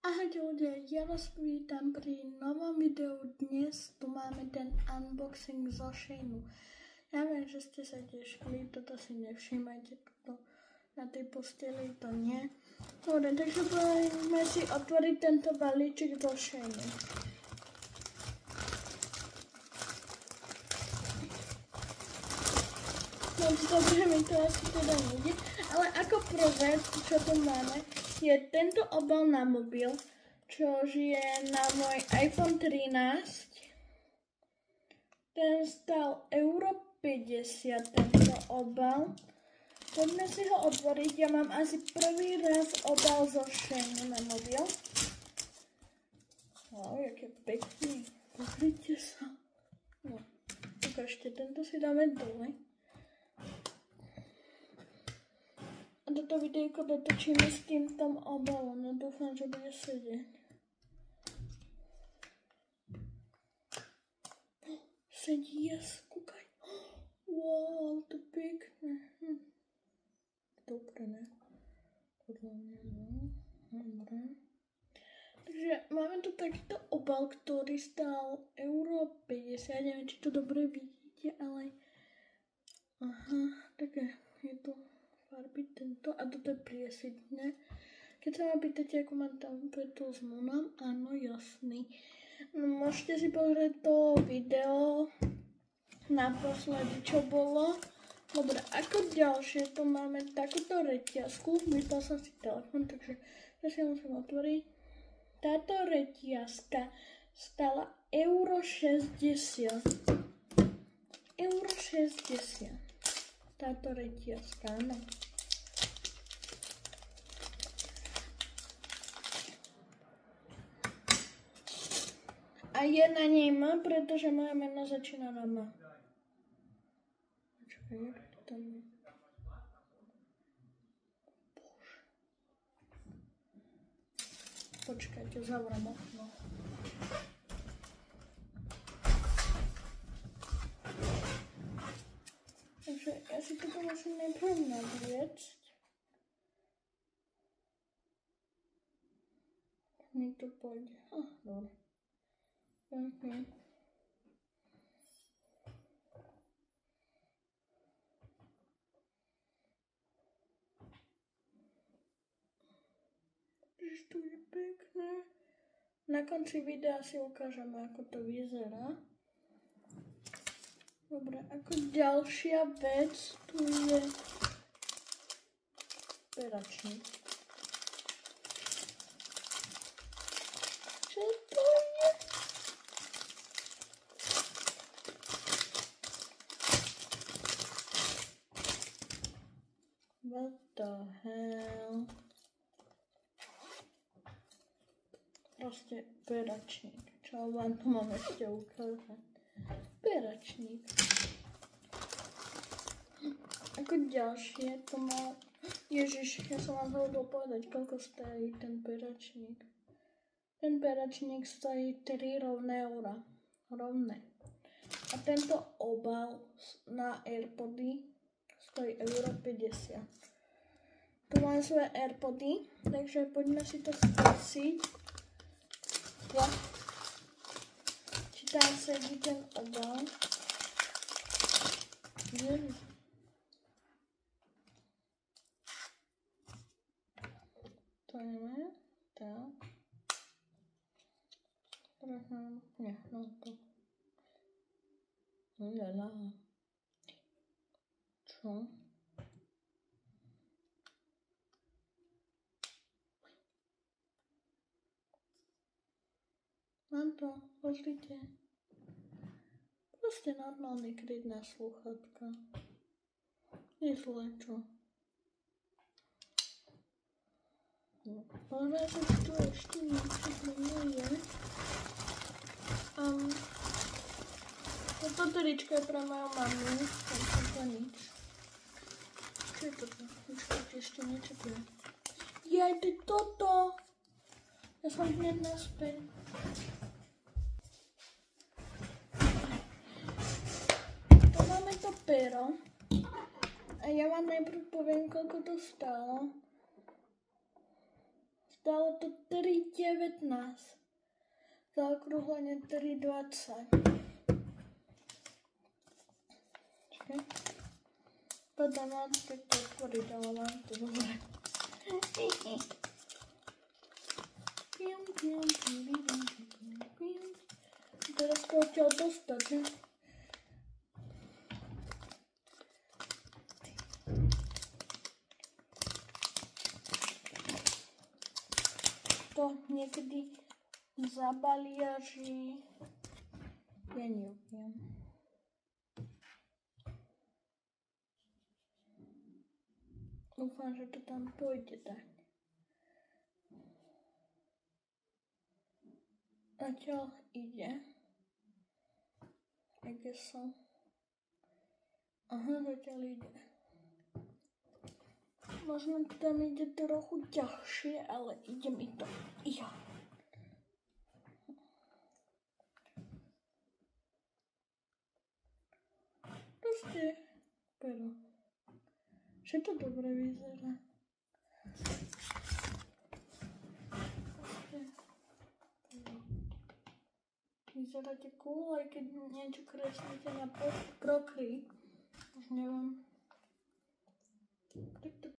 Ahojte ľudia, ja vás vítam pri novom videu. Dnes tu máme ten unboxing zo Sheinu. Ja viem, že ste sa tešili, toto si nevšímajte, toto na tej posteli to nie. Dobre, takže poďme si otvoriť tento balíček zo Sheinu. Moc dobre mi to asi teda nejde, ale ako prvé, čo tu máme, je tento obal na mobil, čo je na môj iPhone 13. Ten stal €50, tento obal. Poďme si ho otvoriť, ja mám asi prvý raz obal zo Sheinu na mobil. Wow, jaké pekný, pozrite sa. No, ukážte, tento si dáme dole. A toto videjko dotočíme s týmto obalom, no dúfam, že bude sedieť. Sedí, skúkaj. Wow, to pekné. Dobre, ne? Podľa mňa, no. Dobre. Takže máme tu takýto obal, ktorý stál €50. Neviem, či to dobre vidíte, ale... Aha, také je to farby tento a toto je priesvitné. Keď sa ma pýtate, ako mám temperaturizmu, mám, áno, jasný. No, môžete si pozrieť to video naposledy, čo bolo. Dobre, ako ďalšie, tu máme takúto reťazku. Vypal som si telefon, takže ja si musím otvoriť. Táto reťazka stala €60. €60. Táto reťazka, áno. A je na nej M, pretože moje meno začína na M. Počkaj, jak to tam je? Bože. Počkajte, zavrám okno. Takže ja si toto musím najprv navliecť. Mi to pôjde. Dobre. To je pekné. Na konci videa si ukážeme, ako to vyzerá. Dobre, ako ďalšia vec, tu je peračník. Čo to je? What the hell? Proste peračník. Čo vám tu mám ešte ukázať? Peračník. Ako ďalšie to má... Ježiš, ja som vám zabudol povedať, koľko stojí ten peračník. Ten peračník stojí 3 rovné eura. Rovné. A tento obal na AirPody stojí €50. Tu mám svoje AirPody, takže poďme si to skúsiť. Či tam sedí ten obal. To je, tak. Nie, no to. Lala. Čo? Mám to, pozrite. Proste normálny kryt na slúchatka. Nie zle, čo? No, ale tu ešte niečo nie je. Toto tričko je pre moju mamu, to nič. Čo je toto? Počkajte, ešte niečo tu je. Jaj, to je toto! Ja som hneď naspäť. Tu máme to pero. A ja vám najprv poviem, koľko to stálo. Dalo to 3,19. Zaokrúhlenie 3,20. Čakaj. Potom mám to otvoriť, ale mám to dobre. Teraz to odtiaľ dostať, ne? To niekedy zabaliaži, ja neviem. Dúfam, že to tam pôjde dať. Zatiaľ ide. Kde som? Aha, zatiaľ ide. Možno to tam ide trochu ťažšie, ale ide mi to. Ja. Proste, pero. Že to dobre vyzerá. Proste. Vyzeráte cool, aj keď niečo kreslíte na Procreate. Už neviem.